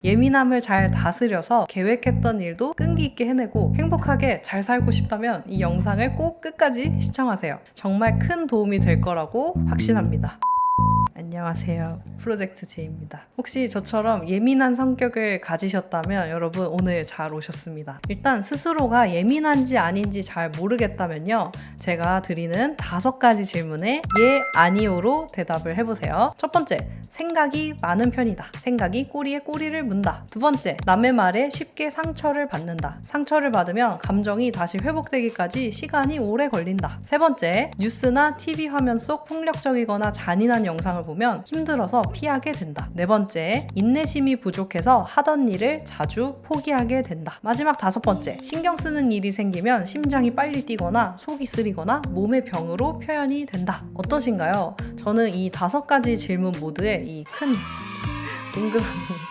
예민함을 잘 다스려서 계획했던 일도 끈기 있게 해내고 행복하게 잘 살고 싶다면 이 영상을 꼭 끝까지 시청하세요. 정말 큰 도움이 될 거라고 확신합니다. 안녕하세요. 프로젝트 J입니다. 혹시 저처럼 예민한 성격을 가지셨다면 여러분 오늘 잘 오셨습니다. 일단 스스로가 예민한지 아닌지 잘 모르겠다면요. 제가 드리는 5가지 질문에 예, 아니요로 대답을 해보세요. 첫 번째, 생각이 많은 편이다. 생각이 꼬리에 꼬리를 문다. 두 번째, 남의 말에 쉽게 상처를 받는다. 상처를 받으면 감정이 다시 회복되기까지 시간이 오래 걸린다. 세 번째, 뉴스나 TV 화면 속 폭력적이거나 잔인한 영상을 보면 힘들어서 피하게 된다. 네 번째, 인내심이 부족해서 하던 일을 자주 포기하게 된다. 마지막 5번째, 신경 쓰는 일이 생기면 심장이 빨리 뛰거나 속이 쓰리거나 몸의 병으로 표현이 된다. 어떠신가요? 저는 이 5가지 질문 모두에 이 큰 동그라미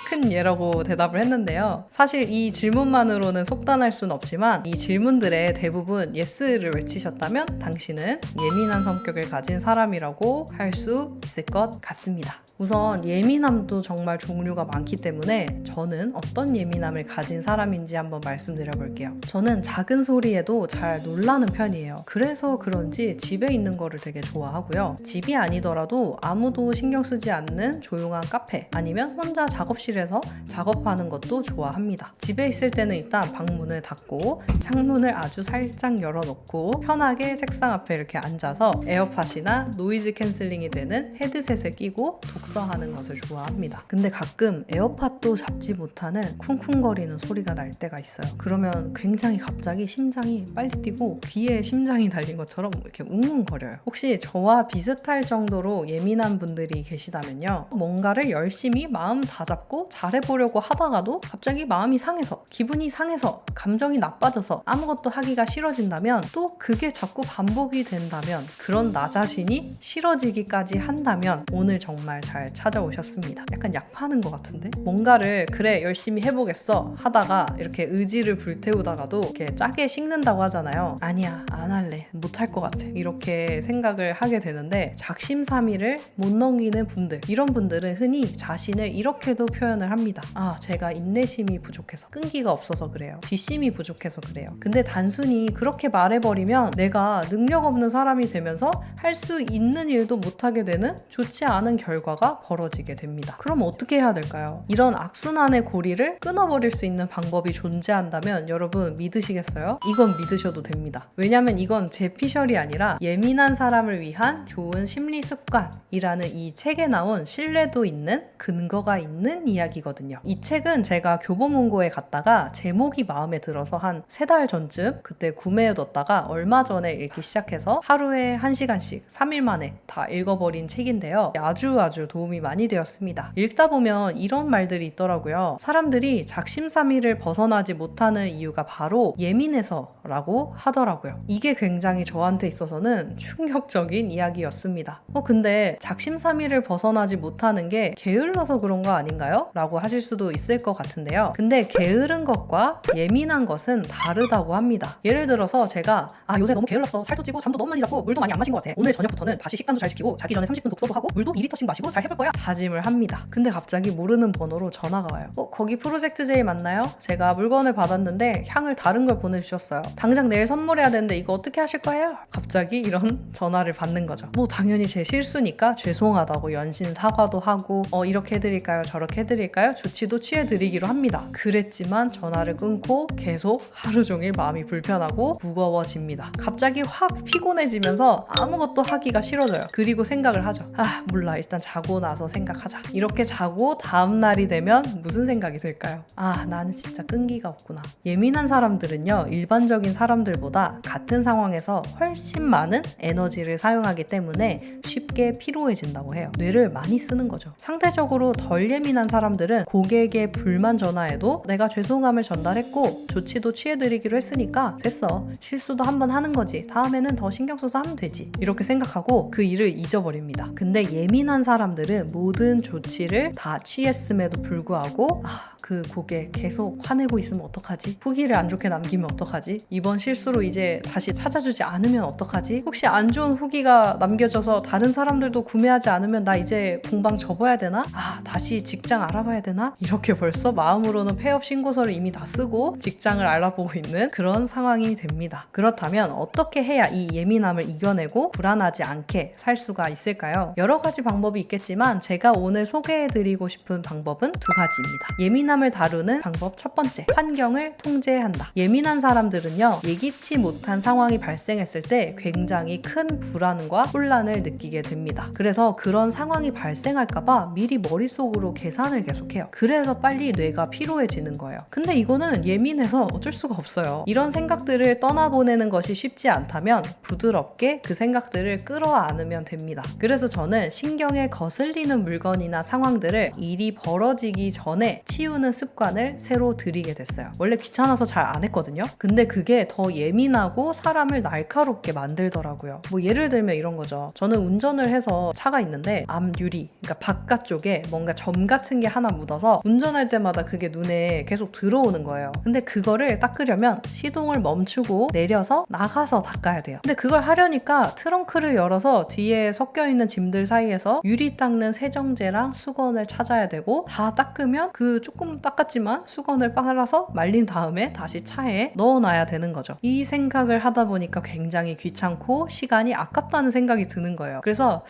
큰 예라고 대답을 했는데요. 사실 이 질문만으로는 속단할 수는 없지만 이 질문들의 대부분 예스를 외치셨다면 당신은 예민한 성격을 가진 사람이라고 할 수 있을 것 같습니다. 우선 예민함도 정말 종류가 많기 때문에 저는 어떤 예민함을 가진 사람인지 한번 말씀드려 볼게요. 저는 작은 소리에도 잘 놀라는 편이에요. 그래서 그런지 집에 있는 거를 되게 좋아하고요. 집이 아니더라도 아무도 신경 쓰지 않는 조용한 카페 아니면 혼자 작업실에서 작업하는 것도 좋아합니다. 집에 있을 때는 일단 방문을 닫고 창문을 아주 살짝 열어놓고 편하게 책상 앞에 이렇게 앉아서 에어팟이나 노이즈 캔슬링이 되는 헤드셋을 끼고 독서하는 것을 좋아합니다. 근데 가끔 에어팟도 잡지 못하는 쿵쿵거리는 소리가 날 때가 있어요. 그러면 굉장히 갑자기 심장이 빨리 뛰고 귀에 심장이 달린 것처럼 이렇게 웅웅거려요. 혹시 저와 비슷할 정도로 예민한 분들이 계시다면요. 뭔가를 열심히 마음 다 잡고 잘해보려고 하다가도 갑자기 마음이 상해서 기분이 상해서 감정이 나빠져서 아무것도 하기가 싫어진다면 또 그게 자꾸 반복이 된다면 그런 나 자신이 싫어지기까지 한다면 오늘 정말 잘 찾아오셨습니다. 약간 약 파는 것 같은데? 뭔가를 그래 열심히 해보겠어 하다가 이렇게 의지를 불태우다가도 이렇게 짜게 식는다고 하잖아요. 아니야 안 할래 못할 것 같아 이렇게 생각을 하게 되는데 작심삼일을 못 넘기는 분들 이런 분들은 흔히 자신을 이렇게도 표현을 합니다. 아 제가 인내심이 부족해서 끈기가 없어서 그래요. 뒷심이 부족해서 그래요. 근데 단순히 그렇게 말해버리면 내가 능력 없는 사람이 되면서 할 수 있는 일도 못하게 되는 좋지 않은 결과가 벌어지게 됩니다. 그럼 어떻게 해야 될까요? 이런 악순환의 고리를 끊어버릴 수 있는 방법이 존재한다면 여러분 믿으시겠어요? 이건 믿으셔도 됩니다. 왜냐면 이건 제 피셜이 아니라 예민한 사람을 위한 좋은 심리 습관이라는 이 책에 나온 신뢰도 있는 근거가 있는 이야기거든요. 이 책은 제가 교보문고에 갔다가 제목이 마음에 들어서 한 3달 전쯤 그때 구매해뒀다가 얼마 전에 읽기 시작해서 하루에 1시간씩 3일 만에 다 읽어버린 책인데요. 아주 도움이 많이 되었습니다. 읽다 보면 이런 말들이 있더라고요. 사람들이 작심삼일을 벗어나지 못하는 이유가 바로 예민해서라고 하더라고요. 이게 굉장히 저한테 있어서는 충격적인 이야기였습니다. 근데 작심삼일을 벗어나지 못하는 게 게을러서 그런 거 아닌가요? 라고 하실 수도 있을 것 같은데요. 근데 게으른 것과 예민한 것은 다르다고 합니다. 예를 들어서 제가 요새 너무 게을렀어. 살도 찌고 잠도 너무 많이 잤고 물도 많이 안 마신 것 같아. 오늘 저녁부터는 다시 식단도 잘 지키고 자기 전에 30분 독서도 하고 물도 2리터씩 마시고 잘 해볼 거야. 다짐을 합니다. 근데 갑자기 모르는 번호로 전화가 와요. 거기 프로젝트 J 맞나요? 제가 물건을 받았는데 향을 다른 걸 보내주셨어요. 당장 내일 선물해야 되는데 이거 어떻게 하실 거예요? 갑자기 이런 전화를 받는 거죠. 당연히 제 실수니까 죄송하다고 연신 사과도 하고 이렇게 해드릴까요? 저렇게 해드릴까요? 조치도 취해드리기로 합니다. 그랬지만 전화를 끊고 계속 하루 종일 마음이 불편하고 무거워집니다. 갑자기 확 피곤해지면서 아무것도 하기가 싫어져요. 그리고 생각을 하죠. 몰라 일단 자고 나서 생각하자. 이렇게 자고 다음날이 되면 무슨 생각이 들까요? 나는 진짜 끈기가 없구나. 예민한 사람들은요 일반적인 사람들보다 같은 상황에서 훨씬 많은 에너지를 사용하기 때문에 쉽게 피로해진다고 해요. 뇌를 많이 쓰는 거죠. 상대적으로 덜 예민한 사람들은 고객에게 불만 전화해도 내가 죄송함을 전달했고 조치도 취해드리기로 했으니까 됐어. 실수도 한번 하는 거지. 다음에는 더 신경 써서 하면 되지. 이렇게 생각하고 그 일을 잊어버립니다. 근데 예민한 사람들은 모든 조치를 다 취했음에도 불구하고 그 고객 계속 화내고 있으면 어떡하지? 후기를 안 좋게 남기면 어떡하지? 이번 실수로 이제 다시 찾아주지 않으면 어떡하지? 혹시 안 좋은 후기가 남겨져서 다른 사람들도 구매하지 않으면 나 이제 공방 접어야 되나? 다시 직장 알아봐야 되나? 이렇게 벌써 마음으로는 폐업 신고서를 이미 다 쓰고 직장을 알아보고 있는 그런 상황이 됩니다. 그렇다면 어떻게 해야 이 예민함을 이겨내고 불안하지 않게 살 수가 있을까요? 여러 가지 방법이 있겠지만 제가 오늘 소개해드리고 싶은 방법은 두 가지입니다. 예민함을 다루는 방법 첫 번째, 환경을 통제한다. 예민한 사람들은요, 예기치 못한 상황이 발생했을 때 굉장히 큰 불안과 혼란을 느끼게 됩니다. 그래서 그런 상황이 발생할까봐 미리 머릿속으로 계산을 계속해요. 그래서 빨리 뇌가 피로해지는 거예요. 근데 이거는 예민해서 어쩔 수가 없어요. 이런 생각들을 떠나보내는 것이 쉽지 않다면 부드럽게 그 생각들을 끌어안으면 됩니다. 그래서 저는 신경에 거슬리는 물건이나 상황들을 일이 벌어지기 전에 치우는 습관을 새로 들이게 됐어요. 원래 귀찮아서 잘 안 했거든요. 근데 그게 더 예민하고 사람을 날카롭게 만들더라고요. 뭐 예를 들면 이런 거죠. 저는 운전을 해서 차가 있는데 앞유리, 그러니까 바깥쪽에 뭔가 점 같은 게 하나 묻어서 운전할 때마다 그게 눈에 계속 들어오는 거예요. 근데 그거를 닦으려면 시동을 멈추고 내려서 나가서 닦아야 돼요. 근데 그걸 하려니까 트렁크를 열어서 뒤에 섞여있는 짐들 사이에서 유리 닦는 세정제랑 수건을 찾아야 되고, 다 닦으면 그 조금 닦았지만 수건을 빨아서 말린 다음에 다시 차에 넣어놔야 되는 거죠. 이 생각을 하다 보니까 굉장히 귀찮고 시간이 아깝다는 생각이 드는 거예요. 그래서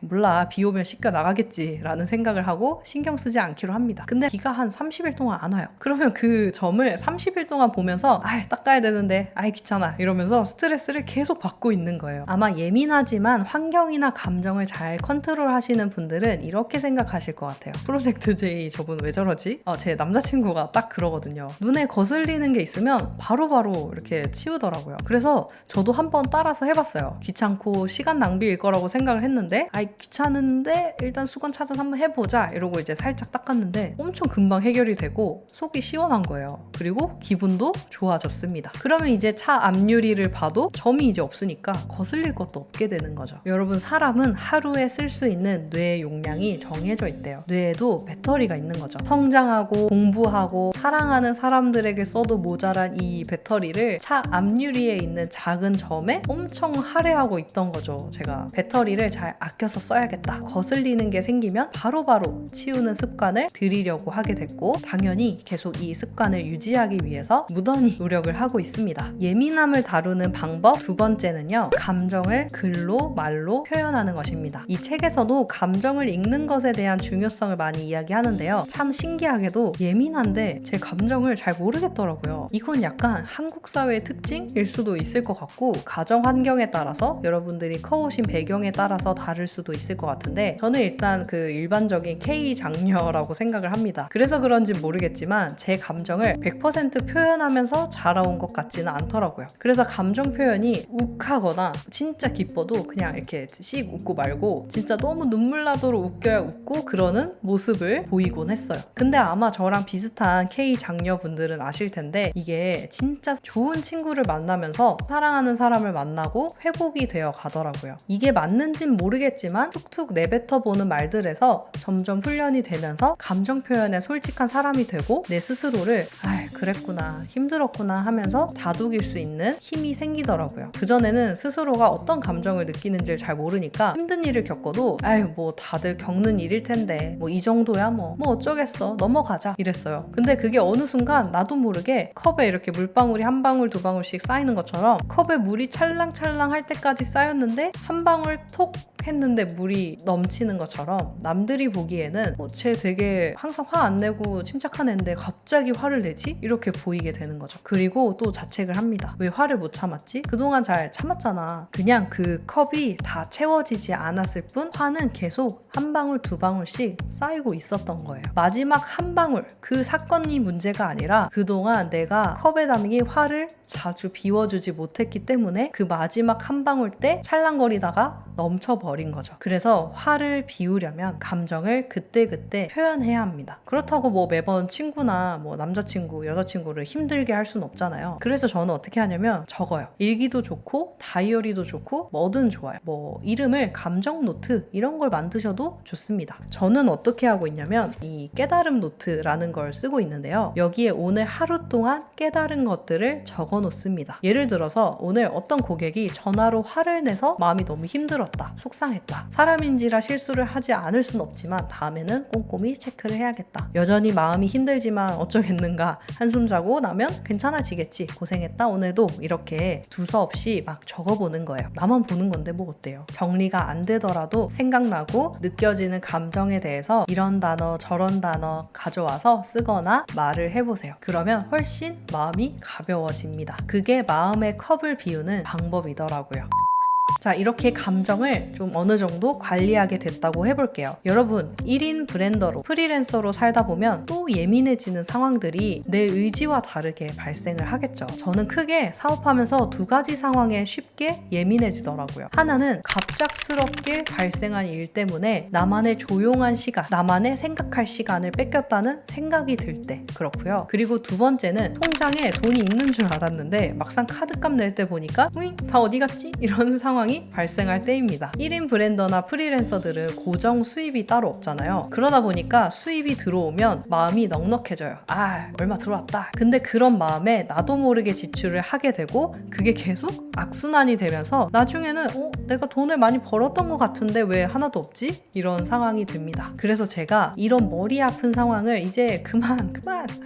몰라, 비 오면 씻겨 나가겠지 라는 생각을 하고 신경 쓰지 않기로 합니다. 근데 비가 한 30일 동안 안 와요. 그러면 그 점을 30일 동안 보면서 닦아야 되는데 귀찮아 이러면서 스트레스를 계속 받고 있는 거예요. 아마 예민하지만 환경이나 감정을 잘 컨트롤 하시는 분들은 이렇게 생각하실 것 같아요. 프로젝트 J 저분 왜 저러지? 제 남자친구가 딱 그러거든요. 눈에 거슬리는 게 있으면 바로바로 이렇게 치우더라고요. 그래서 저도 한번 따라서 해봤어요. 귀찮고 시간 낭비일 거라고 생각을 했는데 귀찮은데 일단 수건 찾아서 한번 해보자 이러고 이제 살짝 닦았는데 엄청 금방 해결이 되고 속이 시원한 거예요. 그리고 기분도 좋아졌습니다. 그러면 이제 차 앞유리를 봐도 점이 이제 없으니까 거슬릴 것도 없게 되는 거죠. 여러분, 사람은 하루에 쓸 수 있는 뇌 용량이 정해져 있대요. 뇌에도 배터리가 있는 거죠. 성장하고 공부하고 사랑하는 사람들에게 써도 모자란 이 배터리를 차 앞유리에 있는 작은 점에 엄청 할애하고 있던 거죠. 제가 배터리를 잘 아껴서 써야겠다. 거슬리는 게 생기면 바로바로 치우는 습관을 들이려고 하게 됐고, 당연히 계속 이 습관을 유지하기 위해서 무던히 노력을 하고 있습니다. 예민함을 다루는 방법 두 번째는요, 감정을 글로 말로 표현하는 것입니다. 이 책에서도 감정을 읽는 것에 대한 중요성을 많이 이야기하는데요. 참 신기하게도 예민한데 제 감정을 잘 모르겠더라고요. 이건 약간 한국 사회의 특징일 수도 있을 것 같고, 가정 환경에 따라서 여러분들이 커오신 배경에 따라서 다를 수도 있을 것 같은데, 저는 일단 그 일반적인 K 장녀라고 생각을 합니다. 그래서 그런지 모르겠지만 제 감정을 100% 표현하면서 자라온 것 같지는 않더라고요. 그래서 감정 표현이 욱하거나 진짜 기뻐도 그냥 이렇게 씩 웃고 말고, 진짜 너무 눈물 나도록 웃겨야 웃고 그러는 모습을 보이곤 했어요. 근데 아마 저랑 비슷한 K 장녀분들은 아실 텐데, 이게 진짜 좋은 친구를 만나면서 사랑하는 사람을 만나고 회복이 되어 가더라고요. 이게 맞는진 모르겠지만 툭툭 내뱉어보는 말들에서 점점 훈련이 되면서 감정 표현에 솔직한 사람이 되고, 내 스스로를 그랬구나, 힘들었구나 하면서 다독일 수 있는 힘이 생기더라고요. 그전에는 스스로가 어떤 감정을 느끼는지를 잘 모르니까 힘든 일을 겪어도 뭐 다들 겪는 일일 텐데 뭐 이 정도야 뭐 어쩌겠어, 넘어가자 이랬어요. 근데 그게 어느 순간 나도 모르게 컵에 이렇게 물방울이 한 방울 두 방울씩 쌓이는 것처럼 컵에 물이 찰랑찰랑 할 때까지 쌓였는데 한 방울 톡 했는데 물이 넘치는 것처럼, 남들이 보기에는 쟤 되게 항상 화 안 내고 침착한 애인데 갑자기 화를 내지? 이렇게 보이게 되는 거죠. 그리고 또 자책을 합니다. 왜 화를 못 참았지? 그동안 잘 참았잖아. 그냥 그 컵이 다 채워지지 않았을 뿐 화는 계속 한 방울 두 방울씩 쌓이고 있었던 거예요. 마지막 한 방울, 그 사건이 문제가 아니라 그동안 내가 컵에 담긴 화를 자주 비워주지 못했기 때문에 그 마지막 한 방울 때 찰랑거리다가 넘쳐버린 버린 거죠. 그래서 화를 비우려면 감정을 그때그때 표현해야 합니다. 그렇다고 뭐 매번 친구나 뭐 남자친구, 여자친구를 힘들게 할 수는 없잖아요. 그래서 저는 어떻게 하냐면 적어요. 일기도 좋고 다이어리도 좋고 뭐든 좋아요. 뭐 이름을 감정 노트 이런 걸 만드셔도 좋습니다. 저는 어떻게 하고 있냐면 이 깨달음 노트라는 걸 쓰고 있는데요. 여기에 오늘 하루 동안 깨달은 것들을 적어 놓습니다. 예를 들어서 오늘 어떤 고객이 전화로 화를 내서 마음이 너무 힘들었다, 속상했다. 사람인지라 실수를 하지 않을 순 없지만 다음에는 꼼꼼히 체크를 해야겠다. 여전히 마음이 힘들지만 어쩌겠는가. 한숨 자고 나면 괜찮아지겠지. 고생했다 오늘도. 이렇게 두서없이 막 적어보는 거예요. 나만 보는 건데 뭐 어때요? 정리가 안 되더라도 생각나고 느껴지는 감정에 대해서 이런 단어 저런 단어 가져와서 쓰거나 말을 해보세요. 그러면 훨씬 마음이 가벼워집니다. 그게 마음의 컵을 비우는 방법이더라고요. 자, 이렇게 감정을 좀 어느 정도 관리하게 됐다고 해볼게요. 여러분, 1인 브랜더로 프리랜서로 살다 보면 또 예민해지는 상황들이 내 의지와 다르게 발생을 하겠죠. 저는 크게 사업하면서 두 가지 상황에 쉽게 예민해지더라고요. 하나는 갑작스럽게 발생한 일 때문에 나만의 조용한 시간, 나만의 생각할 시간을 뺏겼다는 생각이 들 때 그렇고요. 그리고 두 번째는 통장에 돈이 있는 줄 알았는데 막상 카드값 낼 때 보니까 다 어디 갔지? 이런 상황이 발생할 때입니다. 1인 브랜더나 프리랜서들은 고정 수입이 따로 없잖아요. 그러다 보니까 수입이 들어오면 마음이 넉넉해져요. 아, 얼마 들어왔다. 근데 그런 마음에 나도 모르게 지출을 하게 되고 그게 계속 악순환이 되면서 나중에는 내가 돈을 많이 벌었던 것 같은데 왜 하나도 없지? 이런 상황이 됩니다. 그래서 제가 이런 머리 아픈 상황을 이제 그만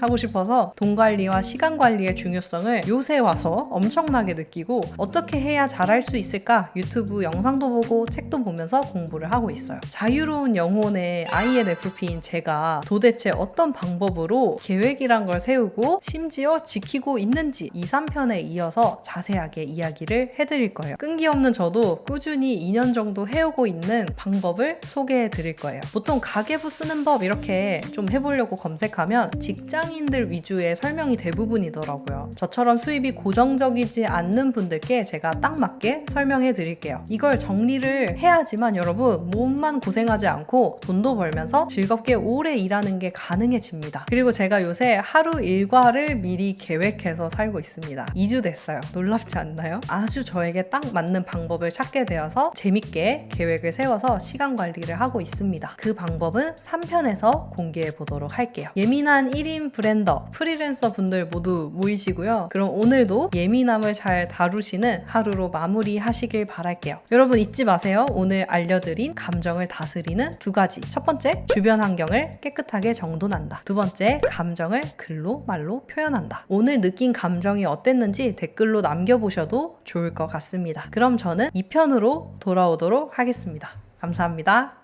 하고 싶어서 돈 관리와 시간 관리의 중요성을 요새 와서 엄청나게 느끼고 어떻게 해야 잘할 수 있을까? 유튜브 영상도 보고 책도 보면서 공부를 하고 있어요. 자유로운 영혼의 INFP인 제가 도대체 어떤 방법으로 계획이란 걸 세우고 심지어 지키고 있는지 2, 3편에 이어서 자세하게 이야기를 해드릴 거예요. 끈기 없는 저도 꾸준히 2년 정도 해오고 있는 방법을 소개해 드릴 거예요. 보통 가계부 쓰는 법 이렇게 좀 해보려고 검색하면 직장인들 위주의 설명이 대부분이더라고요. 저처럼 수입이 고정적이지 않는 분들께 제가 딱 맞게 설명해 드릴게요. 이걸 정리를 해야지만 여러분 몸만 고생하지 않고 돈도 벌면서 즐겁게 오래 일하는 게 가능해집니다. 그리고 제가 요새 하루 일과를 미리 계획해서 살고 있습니다. 2주 됐어요. 놀랍지 않나요? 아주 저에게 딱 맞는 방법을 찾게 되어서 재밌게 계획을 세워서 시간 관리를 하고 있습니다. 그 방법은 3편에서 공개해 보도록 할게요. 예민한 1인 브랜더, 프리랜서 분들 모두 모이시고요. 그럼 오늘도 예민함을 잘 다루시는 하루로 마무리하시길 바랄게요. 여러분 잊지 마세요. 오늘 알려드린 감정을 다스리는 두 가지. 첫 번째, 주변 환경을 깨끗하게 정돈한다. 두 번째, 감정을 글로 말로 표현한다. 오늘 느낀 감정이 어땠는지 댓글로 남겨보셔도 좋을 것 같습니다. 그럼 저는 2편으로 돌아오도록 하겠습니다. 감사합니다.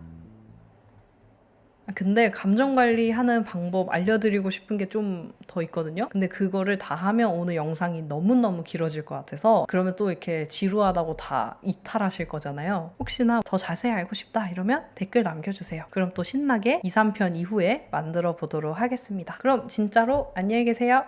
근데 감정 관리하는 방법 알려드리고 싶은 게 좀 더 있거든요. 근데 그거를 다 하면 오늘 영상이 너무너무 길어질 것 같아서 그러면 또 이렇게 지루하다고 다 이탈하실 거잖아요. 혹시나 더 자세히 알고 싶다 이러면 댓글 남겨주세요. 그럼 또 신나게 2, 3편 이후에 만들어 보도록 하겠습니다. 그럼 진짜로 안녕히 계세요.